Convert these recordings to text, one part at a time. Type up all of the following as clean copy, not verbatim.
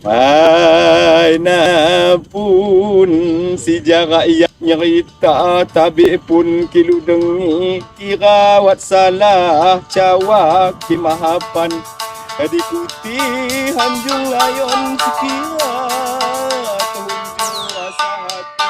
Mana pun si jarak ia nyerita, tabi pun kilu dengi kira wat salah cawa kimahapan dikuti hanjung ayon sekira tuhunjung rasa hati.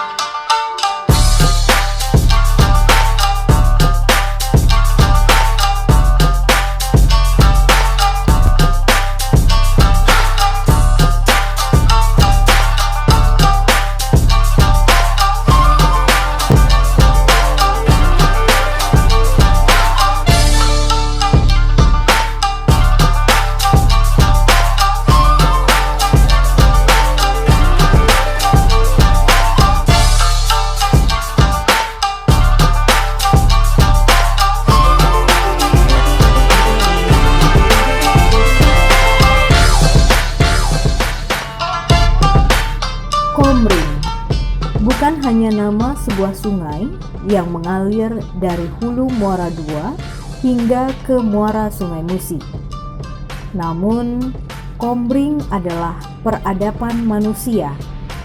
Komring bukan hanya nama sebuah sungai yang mengalir dari hulu Muara II hingga ke muara Sungai Musi. Namun, Komring adalah peradaban manusia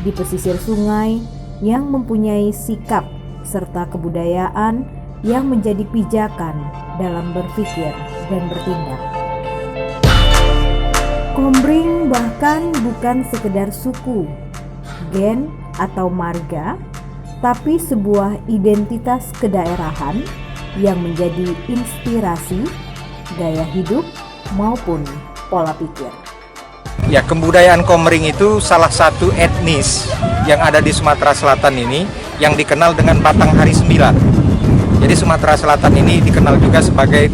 di pesisir sungai yang mempunyai sikap serta kebudayaan yang menjadi pijakan dalam berpikir dan bertindak. Komring bahkan bukan sekedar suku, gen, atau marga, tapi sebuah identitas kedaerahan yang menjadi inspirasi, gaya hidup, maupun pola pikir. Ya, kebudayaan Komring itu salah satu etnis yang ada di Sumatera Selatan ini yang dikenal dengan Batang Hari 9. Jadi Sumatera Selatan ini dikenal juga sebagai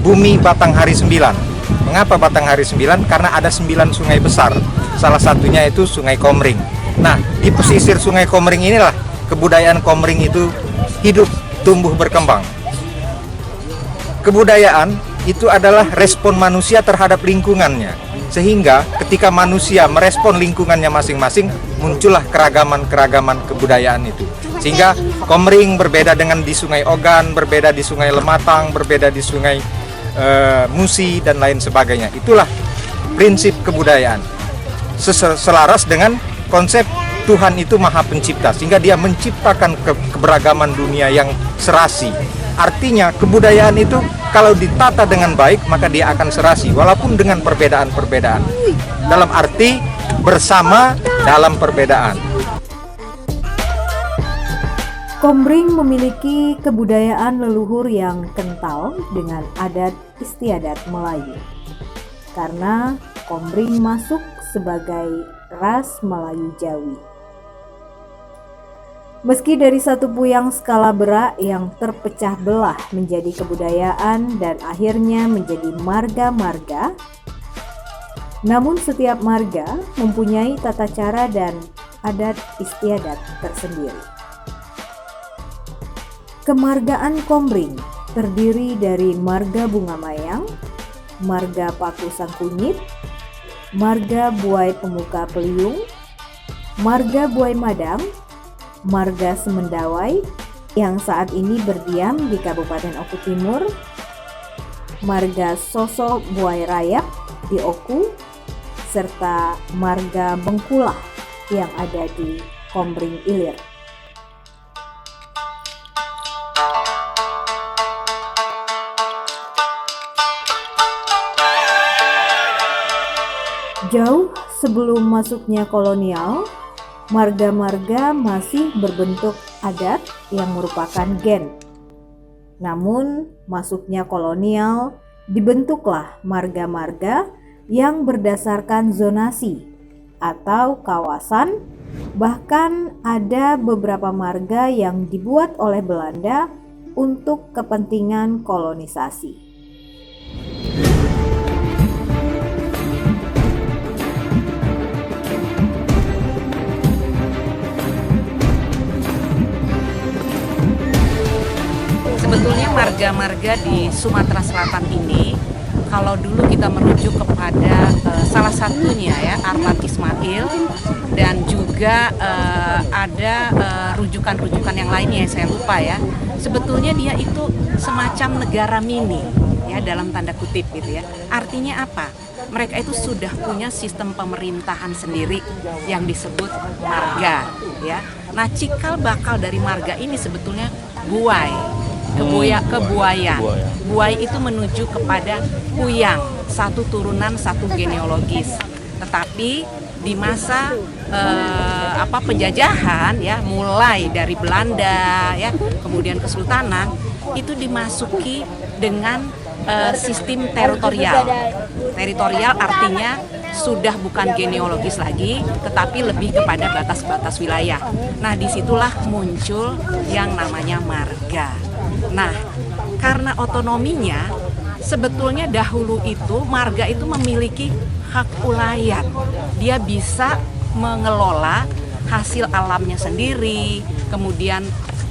bumi Batang Hari 9. Mengapa Batang Hari 9? Karena ada 9 sungai besar, salah satunya itu Sungai Komring. Nah, di pesisir Sungai Komring inilah kebudayaan Komring itu hidup, tumbuh, berkembang. Kebudayaan itu adalah respon manusia terhadap lingkungannya. Sehingga ketika manusia merespon lingkungannya masing-masing, muncullah keragaman-keragaman kebudayaan itu. Sehingga Komring berbeda dengan di Sungai Ogan, berbeda di Sungai Lematang, berbeda di Sungai Musi, dan lain sebagainya. Itulah prinsip kebudayaan. Selaras dengan konsep Tuhan itu Maha Pencipta, sehingga Dia menciptakan keberagaman dunia yang serasi. Artinya kebudayaan itu kalau ditata dengan baik maka dia akan serasi, walaupun dengan perbedaan-perbedaan. Dalam arti bersama dalam perbedaan. Komring memiliki kebudayaan leluhur yang kental dengan adat istiadat Melayu. Karena Komring masuk sebagai ras Melayu Jawi. Meski dari satu puyang skala berak yang terpecah belah menjadi kebudayaan dan akhirnya menjadi marga-marga, namun setiap marga mempunyai tata cara dan adat istiadat tersendiri. Kemargaan Komring terdiri dari marga Bunga Mayang, marga Paku Sangkunyit, marga Buai Pemuka Peliung, marga Buai Madang, marga Semendawai yang saat ini berdiam di Kabupaten Oku Timur, marga Sosok Buai Rayap di Oku, serta marga Bengkulah yang ada di Komring Ilir. Jauh sebelum masuknya kolonial, marga-marga masih berbentuk adat yang merupakan gen. Namun, masuknya kolonial dibentuklah marga-marga yang berdasarkan zonasi atau kawasan. Bahkan ada beberapa marga yang dibuat oleh Belanda untuk kepentingan kolonisasi. Sebetulnya marga-marga di Sumatera Selatan ini, kalau dulu kita merujuk kepada salah satunya ya Arman Ismail, dan juga ada rujukan-rujukan yang lainnya yang saya lupa ya. Sebetulnya dia itu semacam negara mini ya, dalam tanda kutip gitu ya. Artinya apa? mereka itu sudah punya sistem pemerintahan sendiri yang disebut marga, ya. Nah, cikal bakal dari marga ini sebetulnya buai, kebuayan. Buai itu menuju kepada kuyang, satu turunan, satu genealogis. Tetapi di masa penjajahan, ya, mulai dari Belanda, ya, kemudian Kesultanan, itu dimasuki dengan sistem teritorial. Teritorial artinya sudah bukan genealogis lagi, tetapi lebih kepada batas-batas wilayah. Nah, disitulah muncul yang namanya marga. Nah, karena otonominya, sebetulnya dahulu itu marga itu memiliki hak ulayat. Dia bisa mengelola hasil alamnya sendiri, kemudian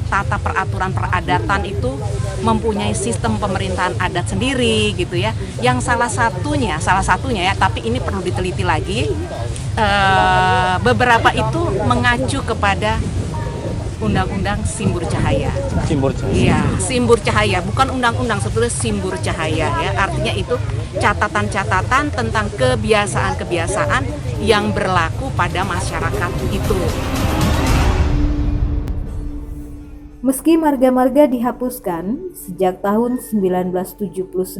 tata peraturan peradatan itu mempunyai sistem pemerintahan adat sendiri gitu ya. Yang salah satunya ya, tapi ini perlu diteliti lagi. Beberapa itu mengacu kepada Undang-Undang Simbur Cahaya. Iya, Simbur Cahaya, bukan undang-undang, sebetulnya Simbur Cahaya ya. Artinya itu catatan-catatan tentang kebiasaan-kebiasaan yang berlaku pada masyarakat itu. Meski marga-marga dihapuskan sejak tahun 1979,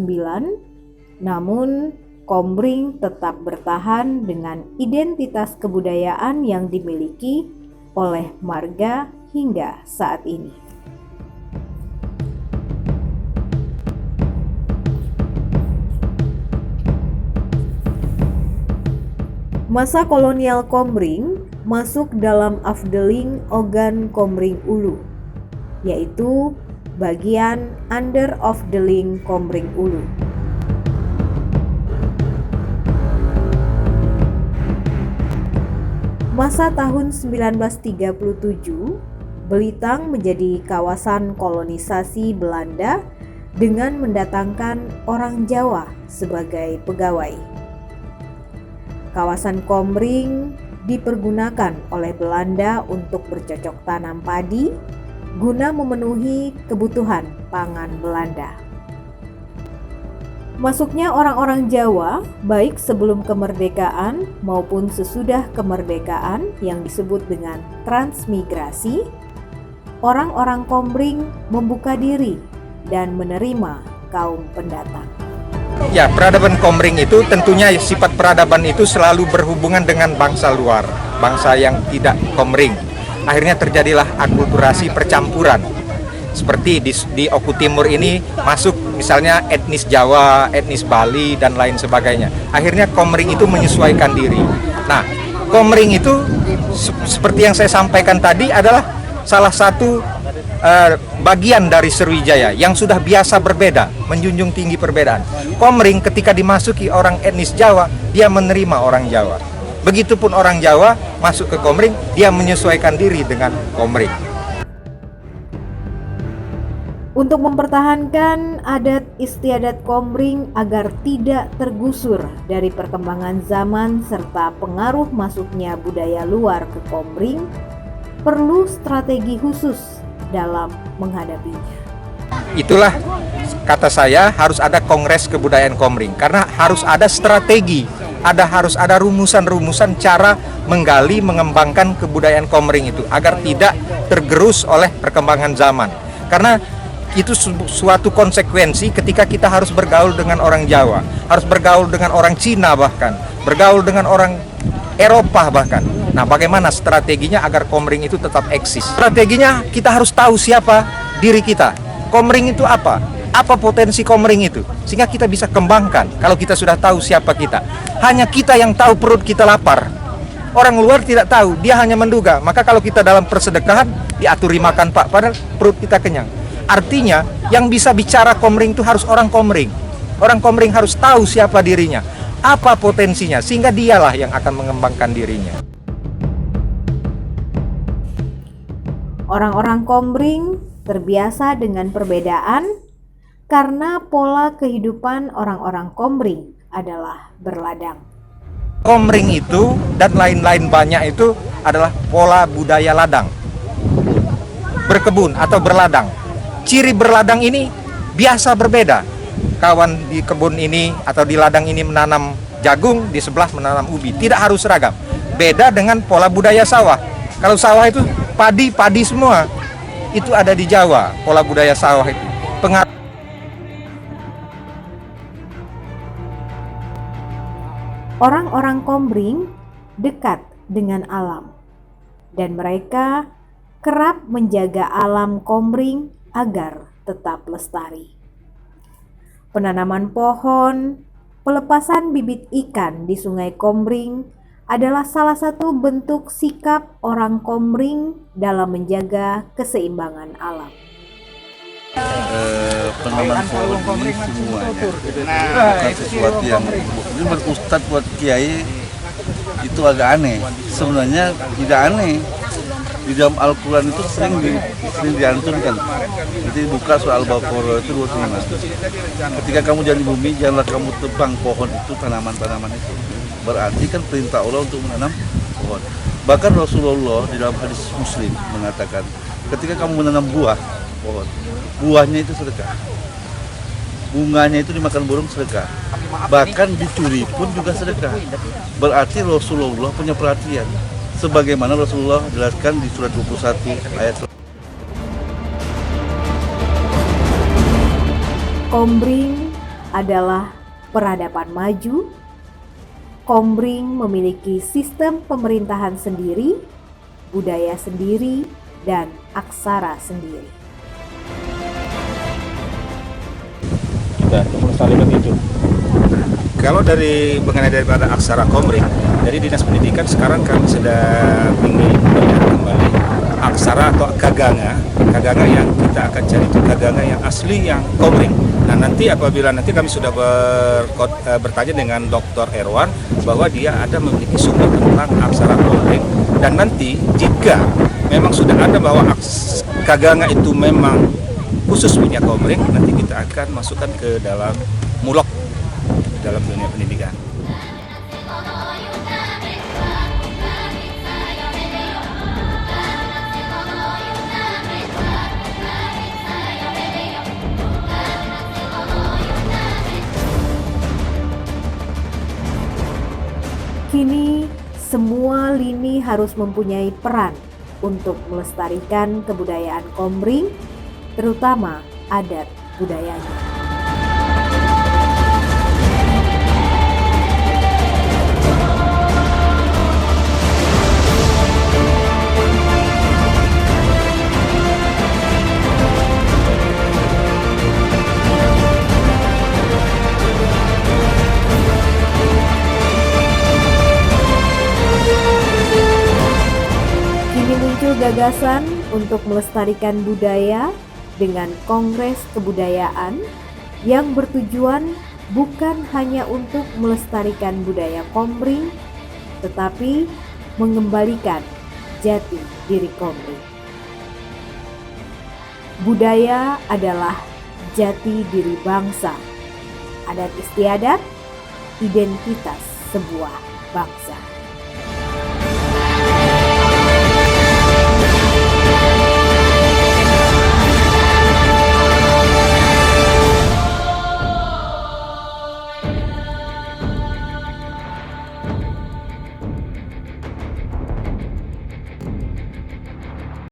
namun Komring tetap bertahan dengan identitas kebudayaan yang dimiliki oleh marga hingga saat ini. Masa kolonial Komring masuk dalam Afdeling Ogan Komring Ulu, yaitu bagian Under Afdeling Komring Ulu. Masa tahun 1937, Belitang menjadi kawasan kolonisasi Belanda dengan mendatangkan orang Jawa sebagai pegawai. Kawasan Komring dipergunakan oleh Belanda untuk bercocok tanam padi guna memenuhi kebutuhan pangan Belanda. Masuknya orang-orang Jawa baik sebelum kemerdekaan maupun sesudah kemerdekaan yang disebut dengan transmigrasi, orang-orang Komring membuka diri dan menerima kaum pendatang. Ya, peradaban Komring itu tentunya sifat peradaban itu selalu berhubungan dengan bangsa luar, bangsa yang tidak Komring. Akhirnya terjadilah akulturasi percampuran. Seperti di Oku Timur ini masuk misalnya etnis Jawa, etnis Bali, dan lain sebagainya. Akhirnya Komring itu menyesuaikan diri. Nah, Komring itu seperti yang saya sampaikan tadi adalah salah satu bagian dari Sriwijaya yang sudah biasa berbeda, menjunjung tinggi perbedaan. Komring ketika dimasuki orang etnis Jawa, dia menerima orang Jawa. Begitupun orang Jawa masuk ke Komring, dia menyesuaikan diri dengan Komring. Untuk mempertahankan adat istiadat Komring agar tidak tergusur dari perkembangan zaman serta pengaruh masuknya budaya luar ke Komring, perlu strategi khusus dalam menghadapinya. Itulah kata saya, harus ada Kongres Kebudayaan Komring, karena harus ada strategi, harus ada rumusan-rumusan cara menggali, mengembangkan kebudayaan Komring itu agar tidak tergerus oleh perkembangan zaman. Karena itu suatu konsekuensi ketika kita harus bergaul dengan orang Jawa, harus bergaul dengan orang Cina, bahkan bergaul dengan orang Eropa bahkan. Nah, bagaimana strateginya agar Komring itu tetap eksis? Strateginya kita harus tahu siapa diri kita. Komring itu apa? Apa potensi Komring itu? Sehingga kita bisa kembangkan. Kalau kita sudah tahu siapa kita, hanya kita yang tahu perut kita lapar. Orang luar tidak tahu, dia hanya menduga. Maka kalau kita dalam persedekahan, diaturi makan Pak, padahal perut kita kenyang. Artinya, yang bisa bicara Komring itu harus orang Komring. Orang Komring harus tahu siapa dirinya, apa potensinya, sehingga dialah yang akan mengembangkan dirinya. Orang-orang Komring terbiasa dengan perbedaan karena pola kehidupan orang-orang Komring adalah berladang. Komring itu dan lain-lain banyak itu adalah pola budaya ladang, berkebun atau berladang. Ciri berladang ini biasa berbeda. Kawan di kebun ini atau di ladang ini menanam jagung, di sebelah menanam ubi. Tidak harus seragam. Beda dengan pola budaya sawah. Kalau sawah itu padi semua. Itu ada di Jawa, pola budaya sawah itu. Orang-orang Komering dekat dengan alam, dan mereka kerap menjaga alam Komering agar tetap lestari. Penanaman pohon, pelepasan bibit ikan di Sungai Komering adalah salah satu bentuk sikap orang Komering dalam menjaga keseimbangan alam. Penanaman pohon ini semuanya bukan sesuatu yang ini buat ustadz, buat kiai itu agak aneh. Sebenarnya tidak aneh. Di dalam Al-Quran itu sering diantunkan. Jadi buka surah Al-Baqarah itu 25. Ketika kamu jalan di bumi, janganlah kamu tebang pohon itu, tanaman-tanaman itu. Berarti kan perintah Allah untuk menanam pohon. Bahkan Rasulullah di dalam hadis Muslim mengatakan, ketika kamu menanam buah pohon, buahnya itu sedekah, bunganya itu dimakan burung sedekah, bahkan dicuri pun juga sedekah. Berarti Rasulullah punya perhatian, sebagaimana Rasulullah jelaskan di surat 21 ayat. Komering adalah peradaban maju. Komering memiliki sistem pemerintahan sendiri, budaya sendiri, dan aksara sendiri. Kita melestarikan itu. Kalau mengenai daripada aksara Komering, dari Dinas Pendidikan sekarang kami sedang ingin melihat kembali aksara atau kaganga yang kita akan cari itu kaganga yang asli yang Komering. Nah nanti apabila kami sudah bertanya dengan Dr. Erwan bahwa dia ada memiliki sumber tentang aksara Komering, dan nanti jika memang sudah ada bahwa kaganga itu memang khusus punya Komering, nanti kita akan masukkan ke dalam mulok dalam dunia pendidikan. Kini, semua lini harus mempunyai peran untuk melestarikan kebudayaan Komering, terutama adat budayanya. Gagasan untuk melestarikan budaya dengan Kongres Kebudayaan yang bertujuan bukan hanya untuk melestarikan budaya Komering, tetapi mengembalikan jati diri Komering. Budaya adalah jati diri bangsa, adat istiadat, identitas sebuah bangsa.